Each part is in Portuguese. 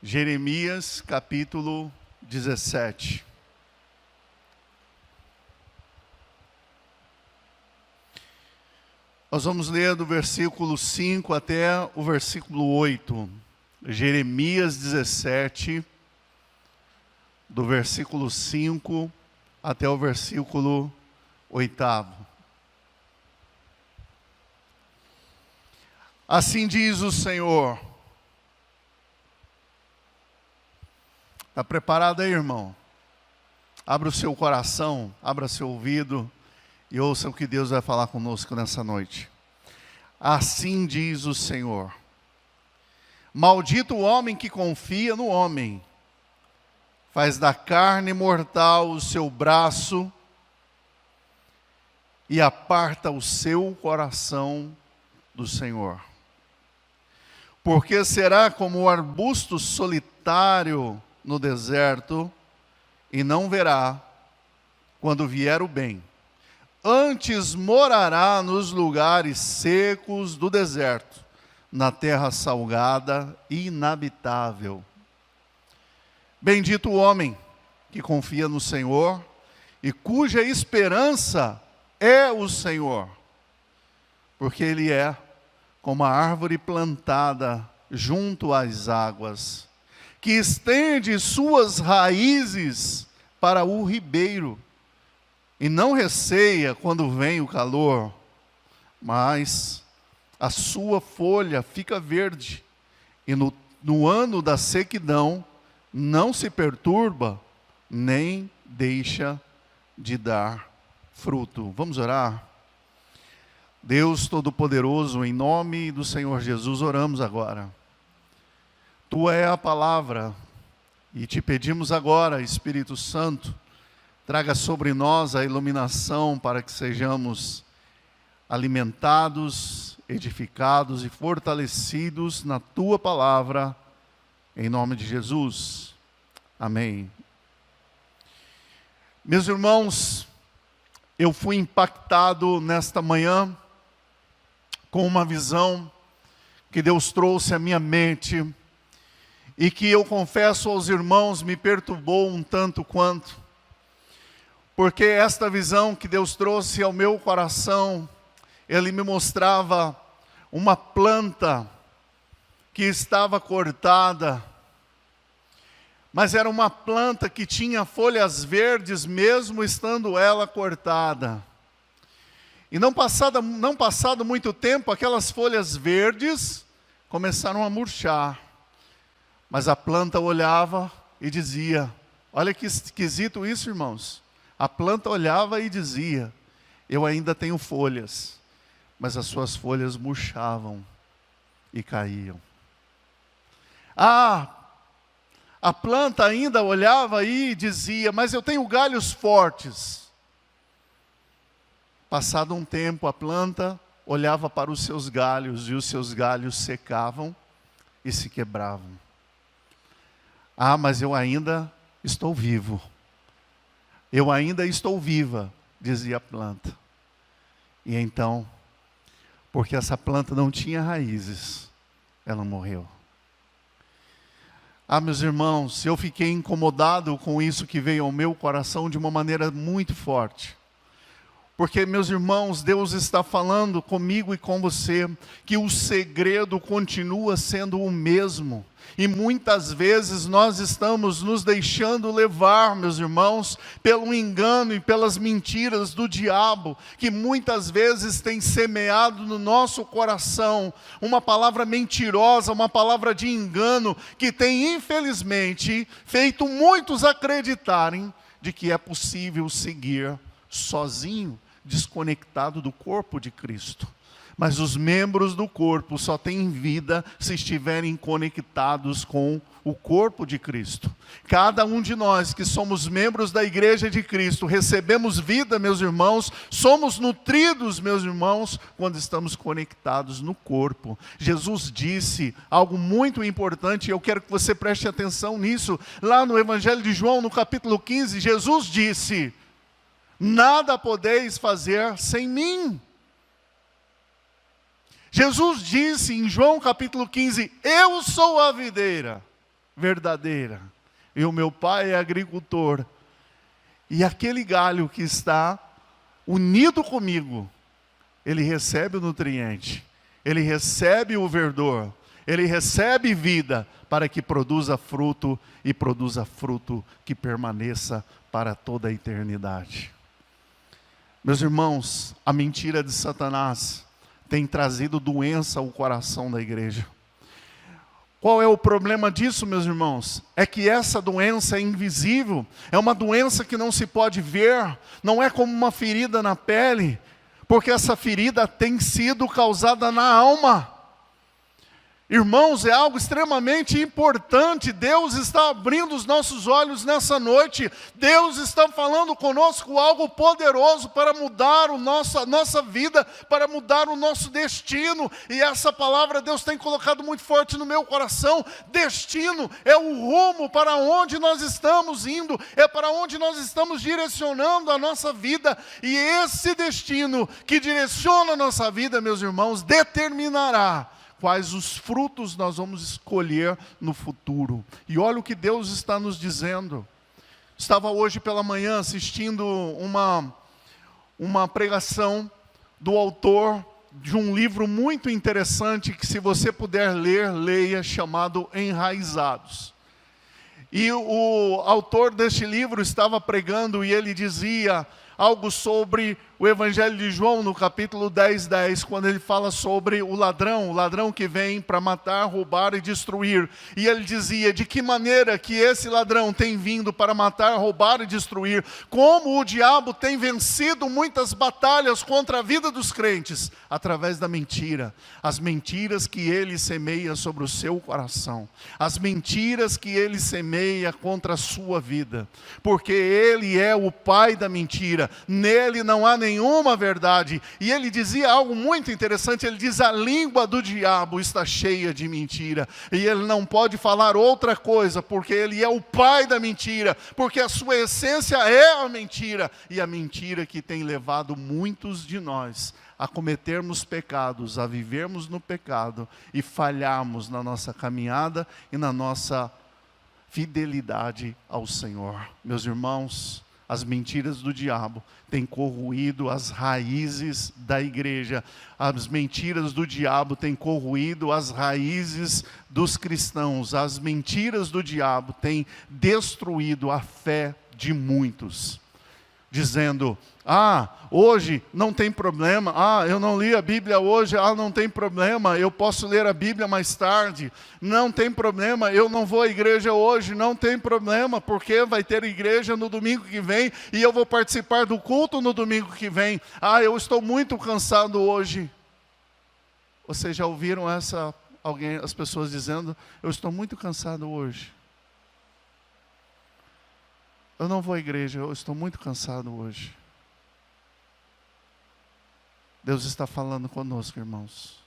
Jeremias capítulo 17. Nós vamos ler do versículo 5 até o versículo 8. Jeremias 17, do versículo 5 até o versículo 8. Assim diz o Senhor. Está preparado aí, irmão? Abra o seu coração, abra seu ouvido e ouça o que Deus vai falar conosco nessa noite. Assim diz o Senhor. Maldito o homem que confia no homem, faz da carne mortal o seu braço e aparta o seu coração do Senhor. Porque será como o arbusto solitário no deserto, e não verá quando vier o bem. Antes morará nos lugares secos do deserto, na terra salgada e inabitável. Bendito o homem que confia no Senhor e cuja esperança é o Senhor, porque ele é como a árvore plantada junto às águas, que estende suas raízes para o ribeiro, e não receia quando vem o calor, mas a sua folha fica verde, e no ano da sequidão não se perturba, nem deixa de dar fruto. Vamos orar? Deus Todo-Poderoso, em nome do Senhor Jesus, oramos agora. Tu é a palavra, e te pedimos agora, Espírito Santo, traga sobre nós a iluminação para que sejamos alimentados, edificados e fortalecidos na Tua palavra, em nome de Jesus. Amém. Meus irmãos, eu fui impactado nesta manhã com uma visão que Deus trouxe à minha mente, e que eu confesso aos irmãos me perturbou um tanto quanto, porque esta visão que Deus trouxe ao meu coração, Ele me mostrava uma planta que estava cortada, mas era uma planta que tinha folhas verdes mesmo estando ela cortada. E não passado muito tempo, aquelas folhas verdes começaram a murchar. Mas a planta olhava e dizia, olha que esquisito isso, irmãos. A planta olhava e dizia, eu ainda tenho folhas, mas as suas folhas murchavam e caíam. A planta ainda olhava e dizia, mas eu tenho galhos fortes. Passado um tempo, a planta olhava para os seus galhos e os seus galhos secavam e se quebravam. Mas eu ainda estou vivo. Eu ainda estou viva, dizia a planta. E então, porque essa planta não tinha raízes, ela morreu. Meus irmãos, eu fiquei incomodado com isso que veio ao meu coração de uma maneira muito forte. Porque, meus irmãos, Deus está falando comigo e com você que o segredo continua sendo o mesmo. E muitas vezes nós estamos nos deixando levar, meus irmãos, pelo engano e pelas mentiras do diabo, que muitas vezes tem semeado no nosso coração uma palavra mentirosa, uma palavra de engano, que tem infelizmente feito muitos acreditarem de que é possível seguir sozinho, desconectado do corpo de Cristo. Mas os membros do corpo só têm vida se estiverem conectados com o corpo de Cristo. Cada um de nós que somos membros da igreja de Cristo, recebemos vida, meus irmãos, somos nutridos, meus irmãos, quando estamos conectados no corpo. Jesus disse algo muito importante, e eu quero que você preste atenção nisso. Lá no Evangelho de João, no capítulo 15, Jesus disse, nada podeis fazer sem mim. Jesus disse em João capítulo 15, eu sou a videira, verdadeira. E o meu pai é agricultor. E aquele galho que está unido comigo, ele recebe o nutriente, ele recebe o verdor, ele recebe vida para que produza fruto e produza fruto que permaneça para toda a eternidade. Meus irmãos, a mentira de Satanás tem trazido doença ao coração da igreja. Qual é o problema disso, meus irmãos? É que essa doença é invisível, é uma doença que não se pode ver, não é como uma ferida na pele, porque essa ferida tem sido causada na alma. Irmãos, é algo extremamente importante. Deus está abrindo os nossos olhos nessa noite. Deus está falando conosco algo poderoso para mudar a nossa vida, para mudar o nosso destino. E essa palavra Deus tem colocado muito forte no meu coração. Destino é o rumo para onde nós estamos indo, é para onde nós estamos direcionando a nossa vida. E esse destino que direciona a nossa vida, meus irmãos, determinará quais os frutos nós vamos escolher no futuro. E olha o que Deus está nos dizendo. Estava hoje pela manhã assistindo uma pregação do autor de um livro muito interessante, que se você puder ler, leia, chamado Enraizados. E o autor deste livro estava pregando e ele dizia algo sobre o Evangelho de João, no capítulo 10, quando ele fala sobre o ladrão que vem para matar, roubar e destruir. E ele dizia de que maneira que esse ladrão tem vindo para matar, roubar e destruir, como o diabo tem vencido muitas batalhas contra a vida dos crentes, através da mentira. As mentiras que ele semeia sobre o seu coração, as mentiras que ele semeia contra a sua vida, porque ele é o pai da mentira, nele não há nenhuma verdade. E ele dizia algo muito interessante, ele diz: a língua do diabo está cheia de mentira, e ele não pode falar outra coisa, porque ele é o pai da mentira, porque a sua essência é a mentira, e a mentira que tem levado muitos de nós a cometermos pecados, a vivermos no pecado, e falharmos na nossa caminhada e na nossa fidelidade ao Senhor. Meus irmãos, as mentiras do diabo têm corroído as raízes da igreja. As mentiras do diabo têm corroído as raízes dos cristãos. As mentiras do diabo têm destruído a fé de muitos. Dizendo: hoje não tem problema, eu não li a Bíblia hoje, não tem problema, eu posso ler a Bíblia mais tarde, não tem problema, eu não vou à igreja hoje, não tem problema, porque vai ter igreja no domingo que vem, e eu vou participar do culto no domingo que vem. Eu estou muito cansado hoje. Vocês já ouviram as pessoas dizendo: eu estou muito cansado hoje, eu não vou à igreja, eu estou muito cansado hoje. Deus está falando conosco, irmãos.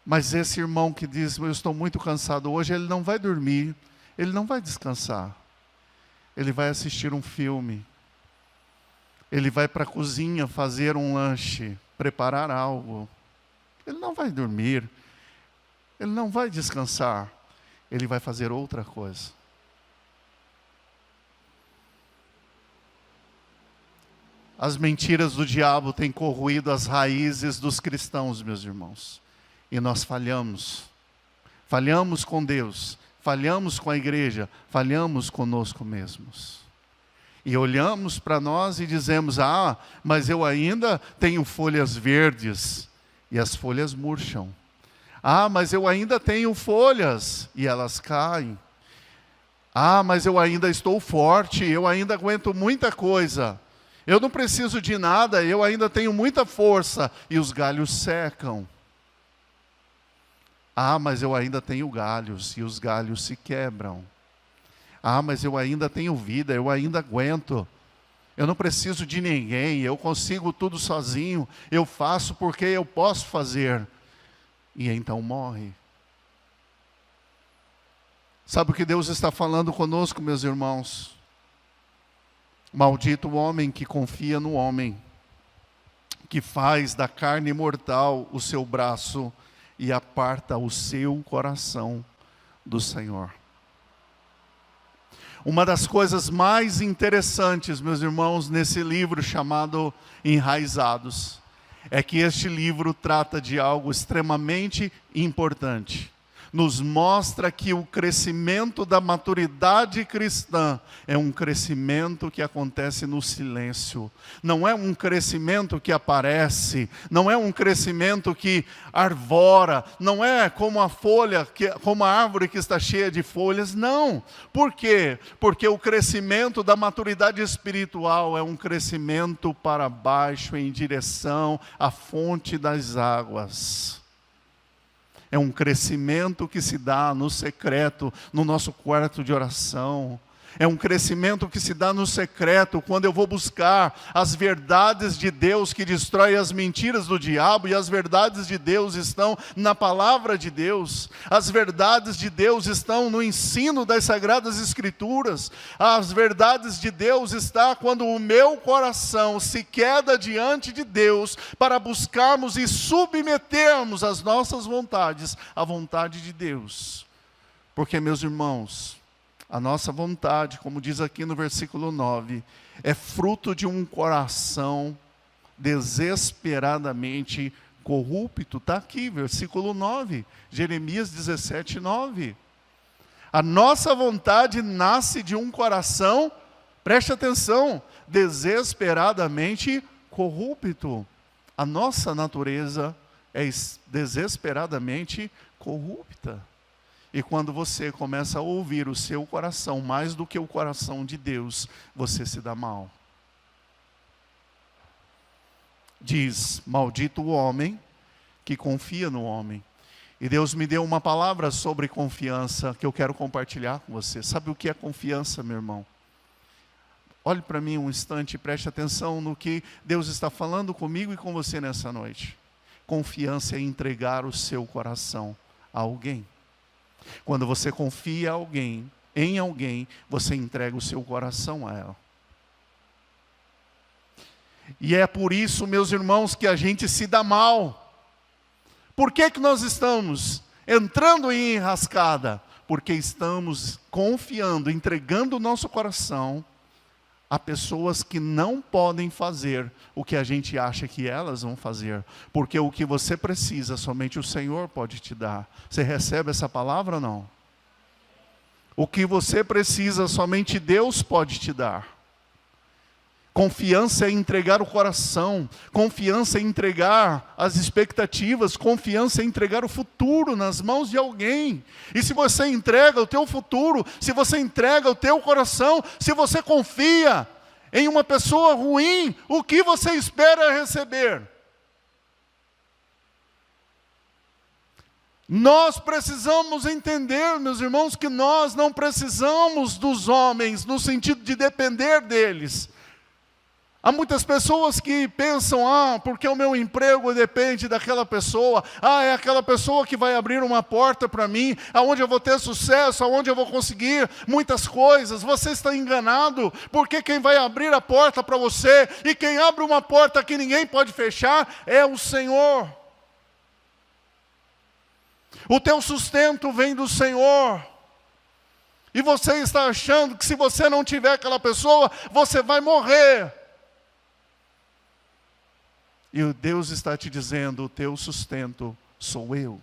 Mas esse irmão que diz: eu estou muito cansado hoje, ele não vai dormir, ele não vai descansar. Ele vai assistir um filme, ele vai para a cozinha fazer um lanche, preparar algo. Ele não vai dormir, ele não vai descansar, ele vai fazer outra coisa. As mentiras do diabo têm corroído as raízes dos cristãos, meus irmãos. E nós falhamos. Falhamos com Deus, falhamos com a igreja, falhamos conosco mesmos. E olhamos para nós e dizemos: mas eu ainda tenho folhas verdes, e as folhas murcham. Mas eu ainda tenho folhas, e elas caem. Mas eu ainda estou forte, eu ainda aguento muita coisa. Eu não preciso de nada, eu ainda tenho muita força, e os galhos secam. Mas eu ainda tenho galhos, e os galhos se quebram. Mas eu ainda tenho vida, eu ainda aguento. Eu não preciso de ninguém, eu consigo tudo sozinho, eu faço porque eu posso fazer. E então morre. Sabe o que Deus está falando conosco, meus irmãos? Maldito o homem que confia no homem, que faz da carne mortal o seu braço e aparta o seu coração do Senhor. Uma das coisas mais interessantes, meus irmãos, nesse livro chamado Enraizados, é que este livro trata de algo extremamente importante. Nos mostra que o crescimento da maturidade cristã é um crescimento que acontece no silêncio. Não é um crescimento que aparece, não é um crescimento que arvora, não é como a folha, como a árvore que está cheia de folhas, não. Por quê? Porque o crescimento da maturidade espiritual é um crescimento para baixo em direção à fonte das águas. É um crescimento que se dá no secreto, no nosso quarto de oração. É um crescimento que se dá no secreto, quando eu vou buscar as verdades de Deus que destrói as mentiras do diabo, e as verdades de Deus estão na palavra de Deus. As verdades de Deus estão no ensino das Sagradas Escrituras. As verdades de Deus estão quando o meu coração se queda diante de Deus para buscarmos e submetermos as nossas vontades à vontade de Deus. Porque, meus irmãos, a nossa vontade, como diz aqui no versículo 9, é fruto de um coração desesperadamente corrupto. Está aqui, versículo 9, Jeremias 17, 9. A nossa vontade nasce de um coração, preste atenção, desesperadamente corrupto. A nossa natureza é desesperadamente corrupta. E quando você começa a ouvir o seu coração mais do que o coração de Deus, você se dá mal. Diz: maldito o homem que confia no homem. E Deus me deu uma palavra sobre confiança que eu quero compartilhar com você. Sabe o que é confiança, meu irmão? Olhe para mim um instante e preste atenção no que Deus está falando comigo e com você nessa noite. Confiança é entregar o seu coração a alguém. Quando você confia em alguém, você entrega o seu coração a ela. E é por isso, meus irmãos, que a gente se dá mal. Por que nós estamos entrando em enrascada? Porque estamos confiando, entregando o nosso coração a pessoas que não podem fazer o que a gente acha que elas vão fazer. Porque o que você precisa, somente o Senhor pode te dar. Você recebe essa palavra ou não? O que você precisa, somente Deus pode te dar. Confiança é entregar o coração, confiança é entregar as expectativas, confiança é entregar o futuro nas mãos de alguém. E se você entrega o teu futuro, se você entrega o teu coração, se você confia em uma pessoa ruim, o que você espera receber? Nós precisamos entender, meus irmãos, que nós não precisamos dos homens, no sentido de depender deles. Há muitas pessoas que pensam, porque o meu emprego depende daquela pessoa, é aquela pessoa que vai abrir uma porta para mim, aonde eu vou ter sucesso, aonde eu vou conseguir muitas coisas. Você está enganado, porque quem vai abrir a porta para você, e quem abre uma porta que ninguém pode fechar, é o Senhor. O teu sustento vem do Senhor. E você está achando que se você não tiver aquela pessoa, você vai morrer. E o Deus está te dizendo: o teu sustento sou eu.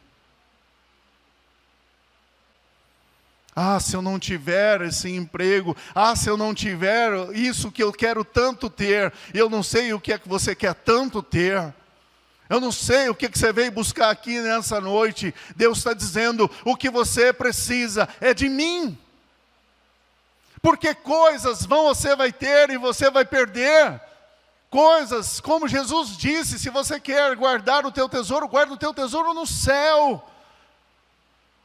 Se eu não tiver esse emprego, se eu não tiver isso que eu quero tanto ter, eu não sei o que é que você quer tanto ter. Eu não sei o que você veio buscar aqui nessa noite. Deus está dizendo: o que você precisa é de mim. Porque coisas você vai ter e você vai perder. Coisas, como Jesus disse, se você quer guardar o teu tesouro, guarda o teu tesouro no céu.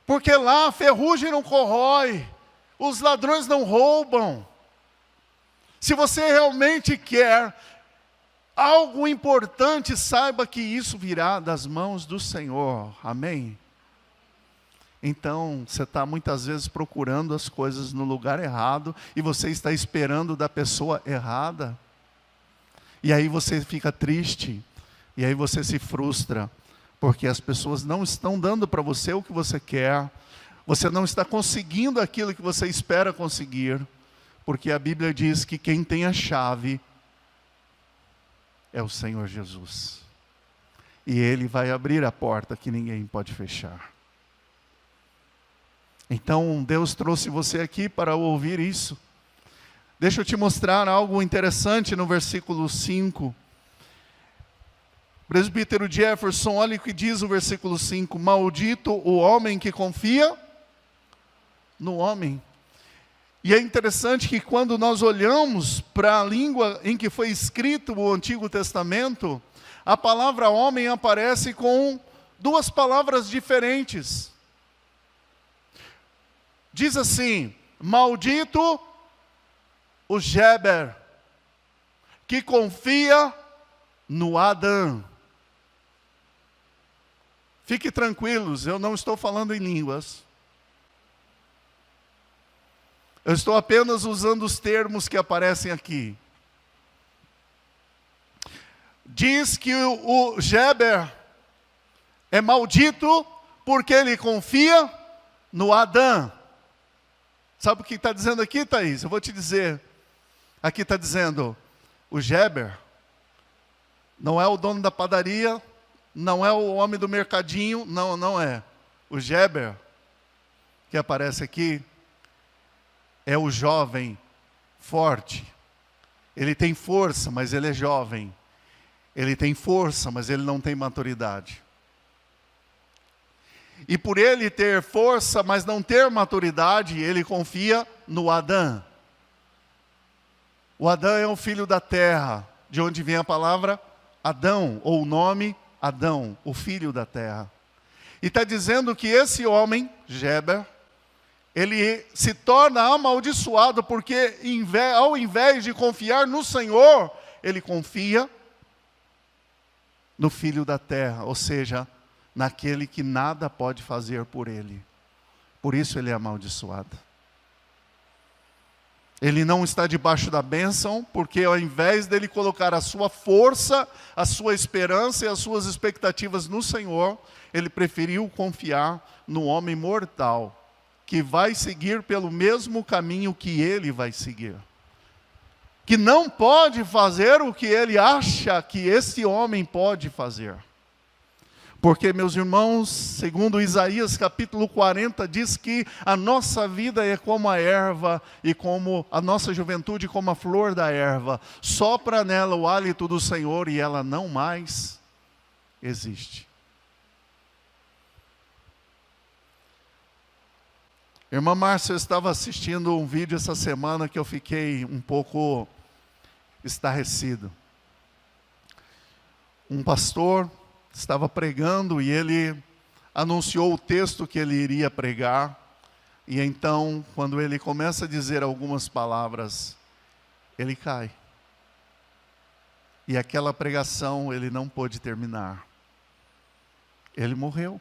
Porque lá a ferrugem não corrói, os ladrões não roubam. Se você realmente quer algo importante, saiba que isso virá das mãos do Senhor. Amém? Então, você está muitas vezes procurando as coisas no lugar errado, e você está esperando da pessoa errada. E aí você fica triste, e aí você se frustra, porque as pessoas não estão dando para você o que você quer. Você não está conseguindo aquilo que você espera conseguir, porque a Bíblia diz que quem tem a chave é o Senhor Jesus. E Ele vai abrir a porta que ninguém pode fechar. Então Deus trouxe você aqui para ouvir isso. Deixa eu te mostrar algo interessante no versículo 5. Presbítero Jefferson, olha o que diz o versículo 5. Maldito o homem que confia no homem. E é interessante que quando nós olhamos para a língua em que foi escrito o Antigo Testamento, a palavra homem aparece com duas palavras diferentes. Diz assim: maldito o Geber, que confia no Adão. Fique tranquilos, eu não estou falando em línguas. Eu estou apenas usando os termos que aparecem aqui. Diz que o Geber é maldito porque ele confia no Adão. Sabe o que está dizendo aqui, Thaís? Eu vou te dizer. Aqui está dizendo, o Geber não é o dono da padaria, não é o homem do mercadinho, não é. O Geber, que aparece aqui, é o jovem forte. Ele tem força, mas ele é jovem. Ele tem força, mas ele não tem maturidade. E por ele ter força, mas não ter maturidade, ele confia no Adão. O Adão é o filho da terra, de onde vem a palavra Adão, ou o nome Adão, o filho da terra. E está dizendo que esse homem, Geber, ele se torna amaldiçoado porque ao invés de confiar no Senhor, ele confia no filho da terra, ou seja, naquele que nada pode fazer por ele. Por isso ele é amaldiçoado. Ele não está debaixo da bênção, porque ao invés dele colocar a sua força, a sua esperança e as suas expectativas no Senhor, ele preferiu confiar no homem mortal, que vai seguir pelo mesmo caminho que ele vai seguir. Que não pode fazer o que ele acha que esse homem pode fazer. Porque, meus irmãos, segundo Isaías capítulo 40, diz que a nossa vida é como a erva e como a nossa juventude como a flor da erva. Sopra nela o hálito do Senhor e ela não mais existe. Irmã Márcia, eu estava assistindo um vídeo essa semana que eu fiquei um pouco estarrecido. Um pastor estava pregando e ele anunciou o texto que ele iria pregar. E então, quando ele começa a dizer algumas palavras, ele cai. E aquela pregação ele não pôde terminar. Ele morreu.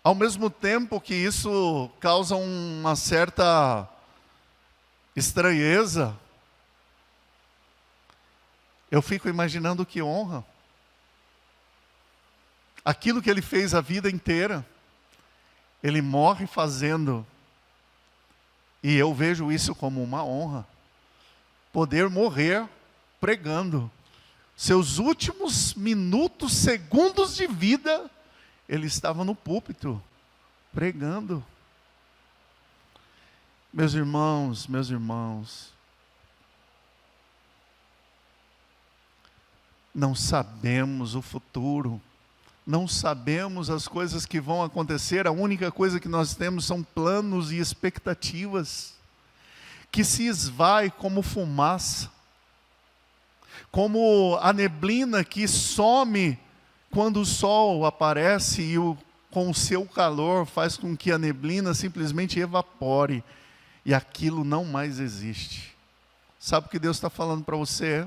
Ao mesmo tempo que isso causa uma certa estranheza, eu fico imaginando que honra. Aquilo que ele fez a vida inteira, ele morre fazendo. E eu vejo isso como uma honra. Poder morrer pregando. Seus últimos minutos, segundos de vida, ele estava no púlpito, pregando. Meus irmãos, não sabemos o futuro, não sabemos as coisas que vão acontecer, a única coisa que nós temos são planos e expectativas, que se esvai como fumaça, como a neblina que some quando o sol aparece e com o seu calor faz com que a neblina simplesmente evapore, e aquilo não mais existe. Sabe o que Deus está falando para você?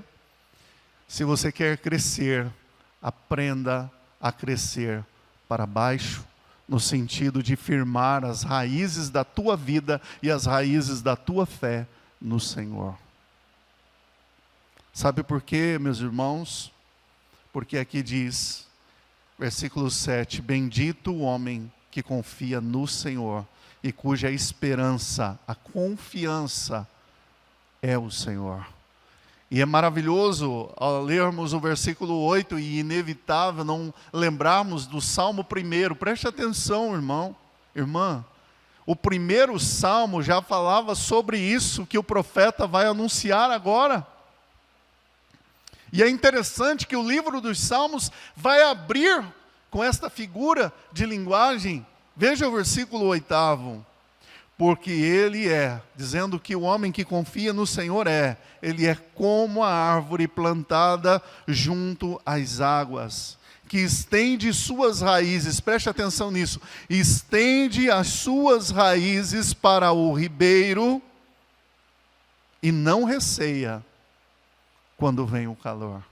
Se você quer crescer, aprenda a crescer para baixo, no sentido de firmar as raízes da tua vida e as raízes da tua fé no Senhor. Sabe por quê, meus irmãos? Porque aqui diz, Versículo 7, bendito o homem que confia no Senhor e cuja esperança, a confiança é o Senhor. E é maravilhoso ao lermos o versículo 8 e inevitável não lembrarmos do Salmo 1. Preste atenção, irmão, irmã. O primeiro Salmo já falava sobre isso que o profeta vai anunciar agora. E é interessante que o livro dos Salmos vai abrir com esta figura de linguagem. Veja o versículo 8. Porque ele é, dizendo que o homem que confia no Senhor ele é como a árvore plantada junto às águas, que estende suas raízes, preste atenção nisso, estende as suas raízes para o ribeiro e não receia quando vem o calor.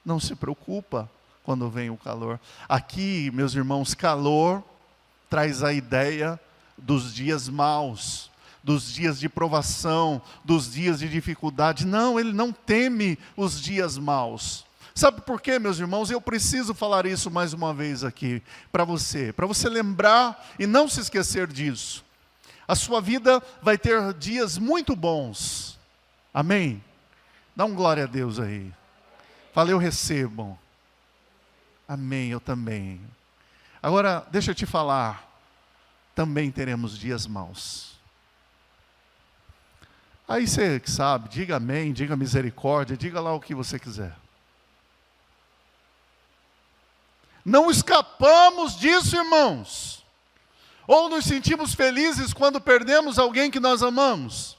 Não se preocupa quando vem o calor. Aqui, meus irmãos, calor traz a ideia dos dias maus, dos dias de provação, dos dias de dificuldade. Não, ele não teme os dias maus. Sabe por quê, meus irmãos? Eu preciso falar isso mais uma vez aqui para você lembrar e não se esquecer disso. A sua vida vai ter dias muito bons. Amém? Dá um glória a Deus aí. Fala, eu recebo. Amém, eu também. Agora, deixa eu te falar. Também teremos dias maus. Aí você que sabe, diga amém, diga misericórdia, diga lá o que você quiser. Não escapamos disso, irmãos. Ou nos sentimos felizes quando perdemos alguém que nós amamos.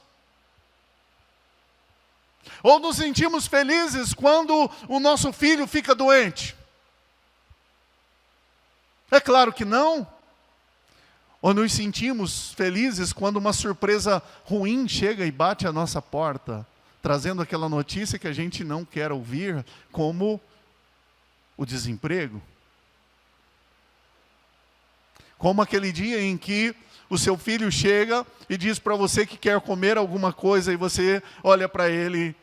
Ou nos sentimos felizes quando o nosso filho fica doente. É claro que não. Ou nos sentimos felizes quando uma surpresa ruim chega e bate à nossa porta, trazendo aquela notícia que a gente não quer ouvir, como o desemprego. Como aquele dia em que o seu filho chega e diz para você que quer comer alguma coisa e você olha para ele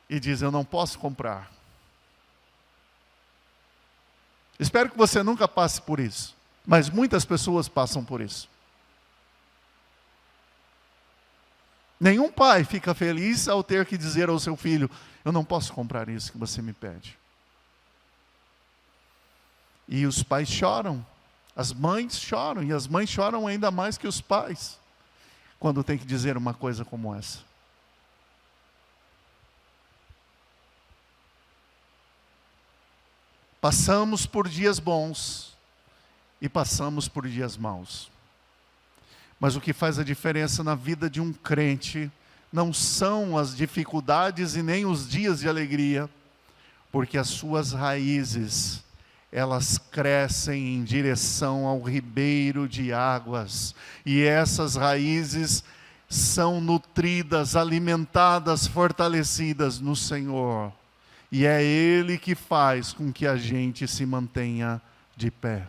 e diz, eu não posso comprar. Espero que você nunca passe por isso. Mas muitas pessoas passam por isso. Nenhum pai fica feliz ao ter que dizer ao seu filho, eu não posso comprar isso que você me pede. E os pais choram, as mães choram, e as mães choram ainda mais que os pais, quando tem que dizer uma coisa como essa. Passamos por dias bons, e passamos por dias maus. Mas o que faz a diferença na vida de um crente não são as dificuldades e nem os dias de alegria, porque as suas raízes, elas crescem em direção ao ribeiro de águas, e essas raízes são nutridas, alimentadas, fortalecidas no Senhor, e é Ele que faz com que a gente se mantenha de pé.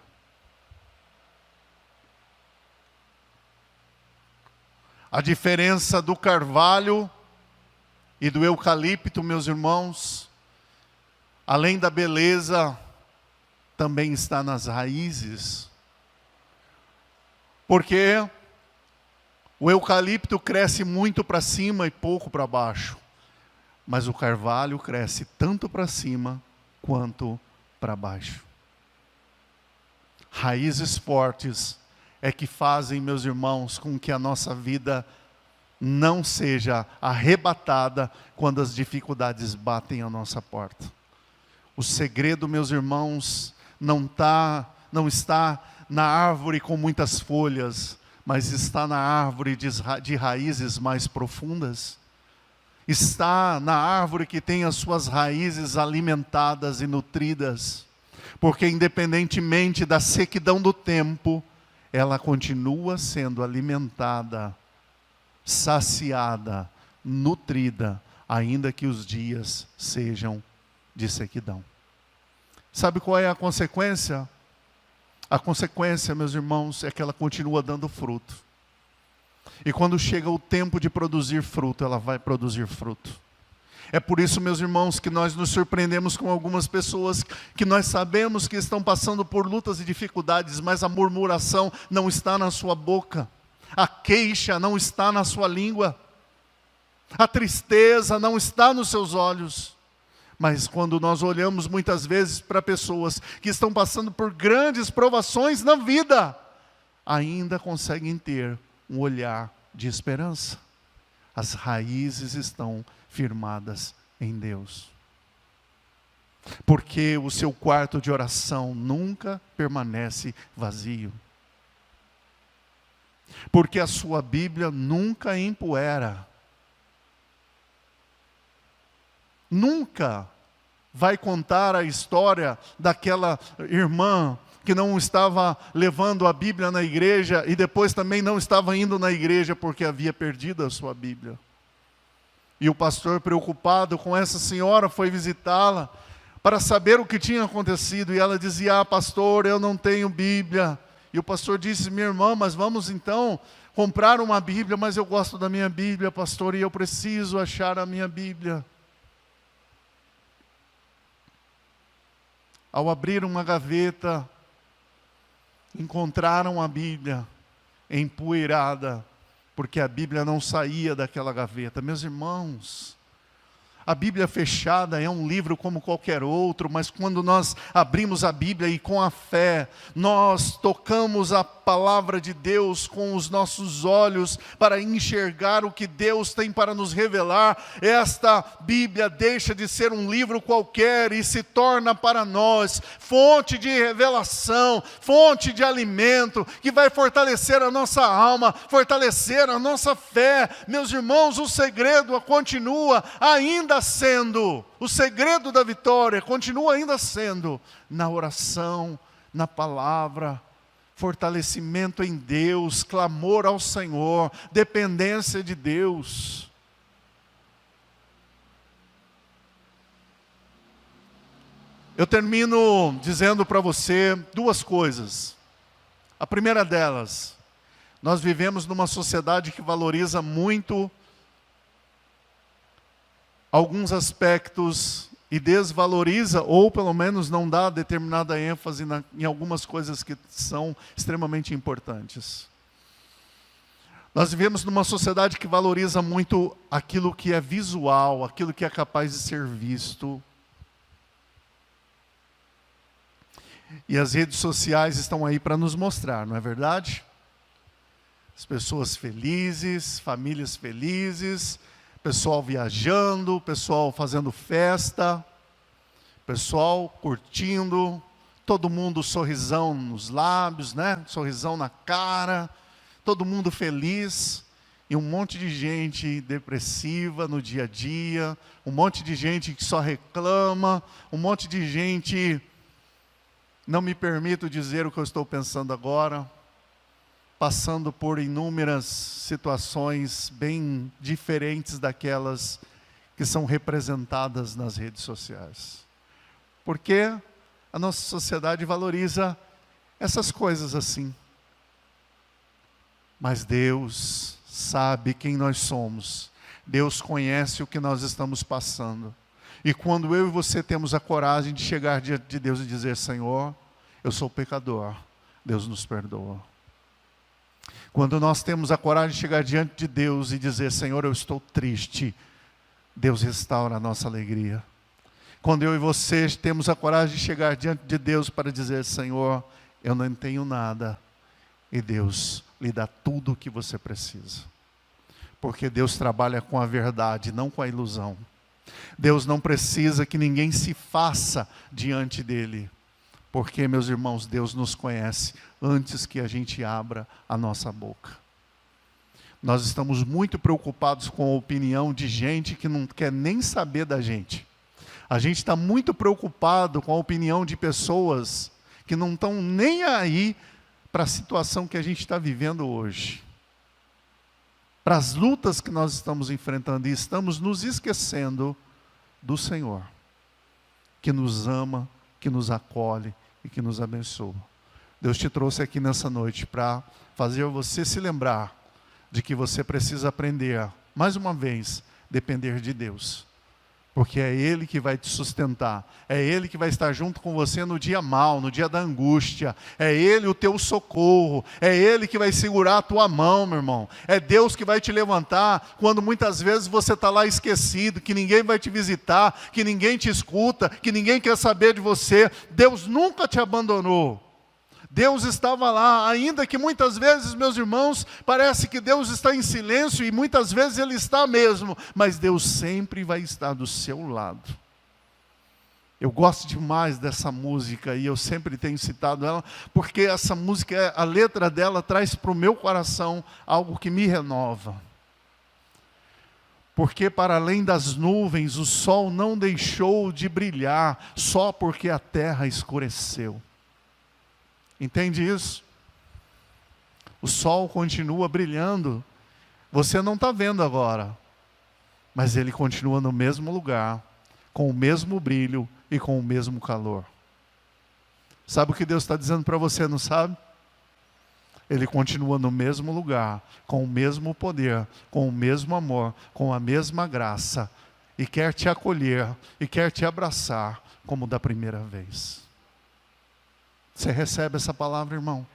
A diferença do carvalho e do eucalipto, meus irmãos, além da beleza, também está nas raízes. Porque o eucalipto cresce muito para cima e pouco para baixo. Mas o carvalho cresce tanto para cima quanto para baixo. Raízes fortes é que fazem, meus irmãos, com que a nossa vida não seja arrebatada quando as dificuldades batem à nossa porta. O segredo, meus irmãos, não está na árvore com muitas folhas, mas está na árvore de raízes mais profundas. Está na árvore que tem as suas raízes alimentadas e nutridas, porque independentemente da sequidão do tempo, ela continua sendo alimentada, saciada, nutrida, ainda que os dias sejam de sequidão. Sabe qual é a consequência? A consequência, meus irmãos, é que ela continua dando fruto. E quando chega o tempo de produzir fruto, ela vai produzir fruto. É por isso, meus irmãos, que nós nos surpreendemos com algumas pessoas que nós sabemos que estão passando por lutas e dificuldades, mas a murmuração não está na sua boca, a queixa não está na sua língua, a tristeza não está nos seus olhos. Mas quando nós olhamos muitas vezes para pessoas que estão passando por grandes provações na vida, ainda conseguem ter um olhar de esperança. As raízes estão firmadas em Deus. Porque o seu quarto de oração nunca permanece vazio. Porque a sua Bíblia nunca empoeira. Nunca vai contar a história daquela irmã que não estava levando a Bíblia na igreja e depois também não estava indo na igreja porque havia perdido a sua Bíblia. E o pastor, preocupado com essa senhora, foi visitá-la para saber o que tinha acontecido. E ela dizia: pastor, eu não tenho Bíblia. E o pastor disse: minha irmã, mas vamos então comprar uma Bíblia. Mas eu gosto da minha Bíblia, pastor, e eu preciso achar a minha Bíblia. Ao abrir uma gaveta, encontraram a Bíblia empoeirada, porque a Bíblia não saía daquela gaveta. Meus irmãos, a Bíblia fechada é um livro como qualquer outro, mas quando nós abrimos a Bíblia e com a fé, nós tocamos a palavra de Deus com os nossos olhos para enxergar o que Deus tem para nos revelar, esta Bíblia deixa de ser um livro qualquer e se torna para nós fonte de revelação, fonte de alimento, que vai fortalecer a nossa alma, fortalecer a nossa fé. Meus irmãos, o segredo continua ainda sendo, o segredo da vitória continua ainda sendo na oração, na palavra, fortalecimento em Deus, clamor ao Senhor, dependência de Deus. Eu termino dizendo para você duas coisas. A primeira delas, nós vivemos numa sociedade que valoriza muito alguns aspectos e desvaloriza, ou pelo menos não dá determinada ênfase em algumas coisas que são extremamente importantes. Nós vivemos numa sociedade que valoriza muito aquilo que é visual, aquilo que é capaz de ser visto. E as redes sociais estão aí para nos mostrar, não é verdade? As pessoas felizes, famílias felizes, pessoal viajando, pessoal fazendo festa, pessoal curtindo, todo mundo sorrisão nos lábios, né? Sorrisão na cara, todo mundo feliz, e um monte de gente depressiva no dia a dia, um monte de gente que só reclama, um monte de gente, não me permito dizer o que eu estou pensando agora, passando por inúmeras situações bem diferentes daquelas que são representadas nas redes sociais. Porque a nossa sociedade valoriza essas coisas assim. Mas Deus sabe quem nós somos. Deus conhece o que nós estamos passando. E quando eu e você temos a coragem de chegar diante de Deus e dizer: Senhor, eu sou pecador, Deus nos perdoa. Quando nós temos a coragem de chegar diante de Deus e dizer: Senhor, eu estou triste, Deus restaura a nossa alegria. Quando eu e você temos a coragem de chegar diante de Deus para dizer: Senhor, eu não tenho nada, e Deus lhe dá tudo o que você precisa. Porque Deus trabalha com a verdade, não com a ilusão. Deus não precisa que ninguém se faça diante dele. Porque, meus irmãos, Deus nos conhece antes que a gente abra a nossa boca. Nós estamos muito preocupados com a opinião de gente que não quer nem saber da gente. A gente está muito preocupado com a opinião de pessoas que não estão nem aí para a situação que a gente está vivendo hoje. Para as lutas que nós estamos enfrentando, e estamos nos esquecendo do Senhor, que nos ama, que nos acolhe e que nos abençoa. Deus te trouxe aqui nessa noite para fazer você se lembrar de que você precisa aprender, mais uma vez, depender de Deus. Porque é Ele que vai te sustentar, é Ele que vai estar junto com você no dia mau, no dia da angústia, é Ele o teu socorro, é Ele que vai segurar a tua mão, meu irmão, é Deus que vai te levantar quando muitas vezes você está lá esquecido, que ninguém vai te visitar, que ninguém te escuta, que ninguém quer saber de você. Deus nunca te abandonou. Deus estava lá, ainda que muitas vezes, meus irmãos, parece que Deus está em silêncio, e muitas vezes Ele está mesmo, mas Deus sempre vai estar do seu lado. Eu gosto demais dessa música, e eu sempre tenho citado ela, porque essa música, a letra dela traz para o meu coração algo que me renova. Porque para além das nuvens, o sol não deixou de brilhar, só porque a terra escureceu. Entende isso? O sol continua brilhando. Você não está vendo agora, mas ele continua no mesmo lugar, com o mesmo brilho e com o mesmo calor. Sabe o que Deus está dizendo para você, não sabe? Ele continua no mesmo lugar, com o mesmo poder, com o mesmo amor, com a mesma graça, e quer te acolher, e quer te abraçar, como da primeira vez. Você recebe essa palavra, irmão?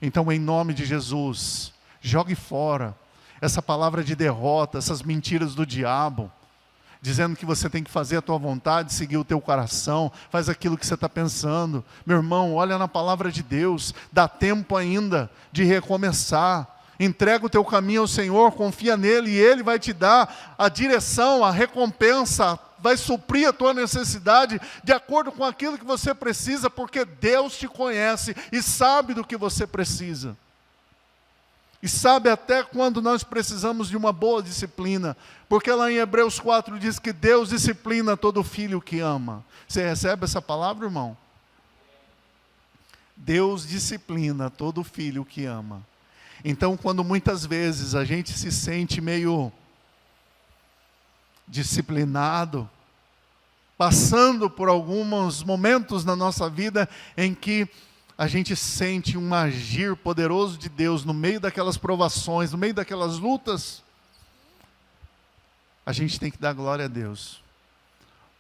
Então, em nome de Jesus, jogue fora essa palavra de derrota, essas mentiras do diabo, dizendo que você tem que fazer a tua vontade, seguir o teu coração, faz aquilo que você está pensando. Meu irmão, olha na palavra de Deus, dá tempo ainda de recomeçar. Entrega o teu caminho ao Senhor, confia nele, e Ele vai te dar a direção, a recompensa, vai suprir a tua necessidade de acordo com aquilo que você precisa, porque Deus te conhece e sabe do que você precisa. E sabe até quando nós precisamos de uma boa disciplina, porque lá em Hebreus 4 diz que Deus disciplina todo filho que ama. Você recebe essa palavra, irmão? Deus disciplina todo filho que ama. Então, quando muitas vezes a gente se sente meio disciplinado, passando por alguns momentos na nossa vida em que a gente sente um agir poderoso de Deus no meio daquelas provações, no meio daquelas lutas, a gente tem que dar glória a Deus,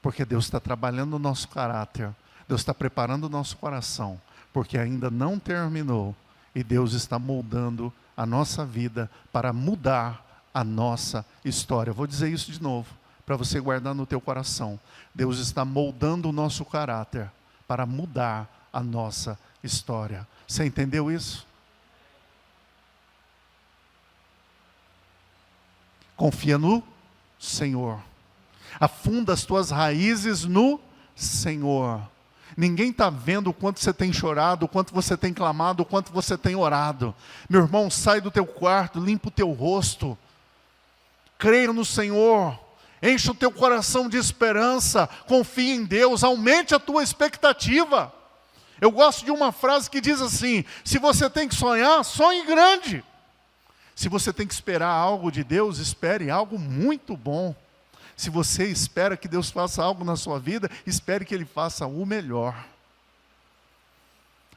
porque Deus está trabalhando o nosso caráter, Deus está preparando o nosso coração, porque ainda não terminou, e Deus está moldando a nossa vida para mudar a nossa história. Eu vou dizer isso de novo, para você guardar no teu coração. Deus está moldando o nosso caráter para mudar a nossa história. Você entendeu isso? Confia no Senhor. Afunda as tuas raízes no Senhor. Ninguém está vendo o quanto você tem chorado, o quanto você tem clamado, o quanto você tem orado. Meu irmão, sai do teu quarto, limpa o teu rosto. Creia no Senhor. Enche o teu coração de esperança, confia em Deus, aumente a tua expectativa. Eu gosto de uma frase que diz assim: se você tem que sonhar, sonhe grande. Se você tem que esperar algo de Deus, espere algo muito bom. Se você espera que Deus faça algo na sua vida, espere que Ele faça o melhor.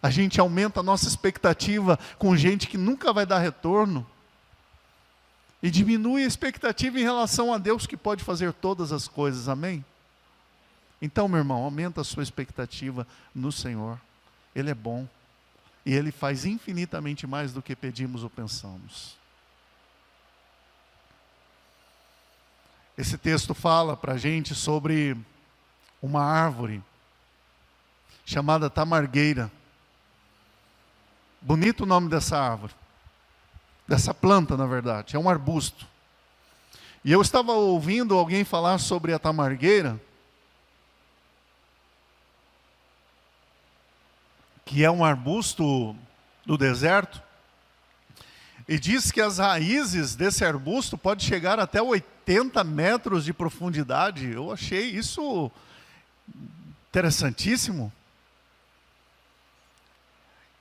A gente aumenta a nossa expectativa com gente que nunca vai dar retorno. E diminui a expectativa em relação a Deus que pode fazer todas as coisas, amém? Então, meu irmão, aumenta a sua expectativa no Senhor. Ele é bom. E Ele faz infinitamente mais do que pedimos ou pensamos. Esse texto fala para a gente sobre uma árvore chamada tamargueira. Bonito o nome dessa árvore. Dessa planta, na verdade, é um arbusto. E eu estava ouvindo alguém falar sobre a tamargueira, que é um arbusto do deserto, e diz que as raízes desse arbusto podem chegar até 80 metros de profundidade. Eu achei isso interessantíssimo.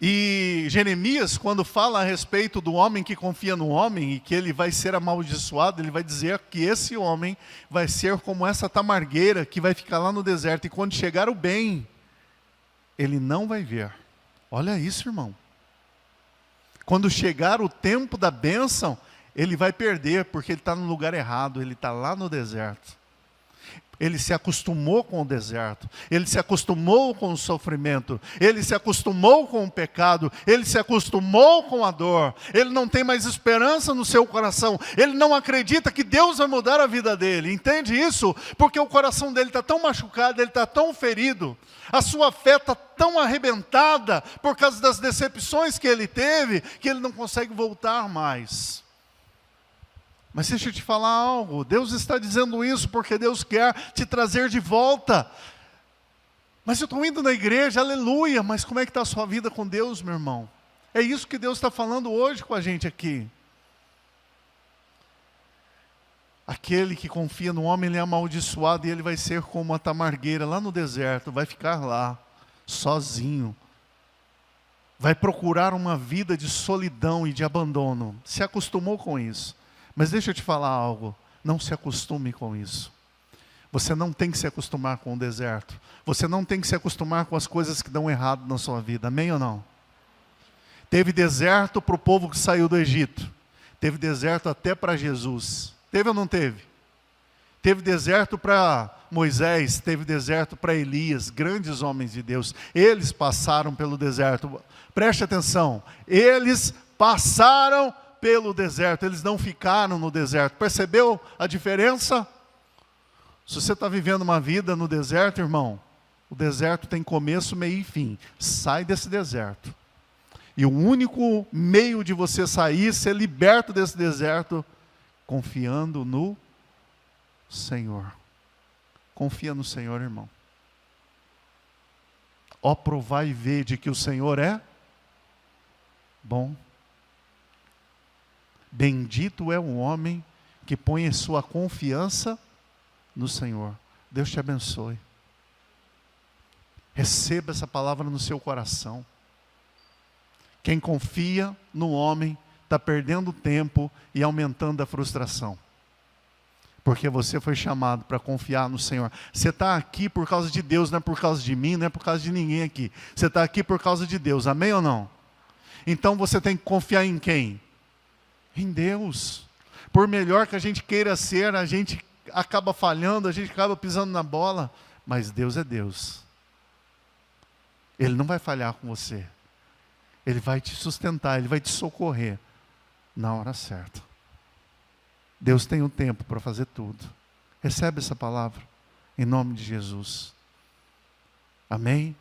E Jeremias, quando fala a respeito do homem que confia no homem e que ele vai ser amaldiçoado, ele vai dizer que esse homem vai ser como essa tamargueira que vai ficar lá no deserto, e quando chegar o bem, ele não vai ver. Olha isso, irmão. Quando chegar o tempo da bênção, ele vai perder, porque ele está no lugar errado, ele está lá no deserto. ele se acostumou com o deserto, ele se acostumou com o sofrimento, ele se acostumou com o pecado, ele se acostumou com a dor, ele não tem mais esperança no seu coração, ele não acredita que Deus vai mudar a vida dele, entende isso? Porque o coração dele está tão machucado, ele está tão ferido, a sua fé está tão arrebentada por causa das decepções que ele teve, que ele não consegue voltar mais. Mas deixa eu te falar algo, Deus está dizendo isso porque Deus quer te trazer de volta. Mas eu estou indo na igreja, aleluia, mas como é que está a sua vida com Deus, meu irmão? É isso que Deus está falando hoje com a gente aqui. Aquele que confia no homem, ele é amaldiçoado e ele vai ser como uma tamargueira lá no deserto, vai ficar lá, sozinho. Vai procurar uma vida de solidão e de abandono. Se acostumou com isso. Mas deixa eu te falar algo, não se acostume com isso. Você não tem que se acostumar com o deserto. Você não tem que se acostumar com as coisas que dão errado na sua vida, amém ou não? Teve deserto para o povo que saiu do Egito. Teve deserto até para Jesus. Teve ou não teve? Teve deserto para Moisés, teve deserto para Elias, grandes homens de Deus. Eles passaram pelo deserto. Preste atenção, eles passaram pelo deserto, eles não ficaram no deserto. Percebeu a diferença? Se você está vivendo uma vida no deserto, irmão, o deserto tem começo, meio e fim. Sai desse deserto. E o único meio de você sair, ser liberto desse deserto, confiando no Senhor. Confia no Senhor, irmão. Ó, provai e vede que o Senhor é bom. Bendito é o homem que põe a sua confiança no Senhor. Deus te abençoe. Receba essa palavra no seu coração. Quem confia no homem está perdendo tempo e aumentando a frustração. Porque você foi chamado para confiar no Senhor. Você está aqui por causa de Deus, não é por causa de mim, não é por causa de ninguém aqui. Você está aqui por causa de Deus, amém ou não? Então você tem que confiar em quem? Em Deus. Por melhor que a gente queira ser, a gente acaba falhando, a gente acaba pisando na bola, mas Deus é Deus. Ele não vai falhar com você. Ele vai te sustentar, Ele vai te socorrer na hora certa. Deus tem um tempo para fazer tudo. Recebe essa palavra em nome de Jesus. Amém?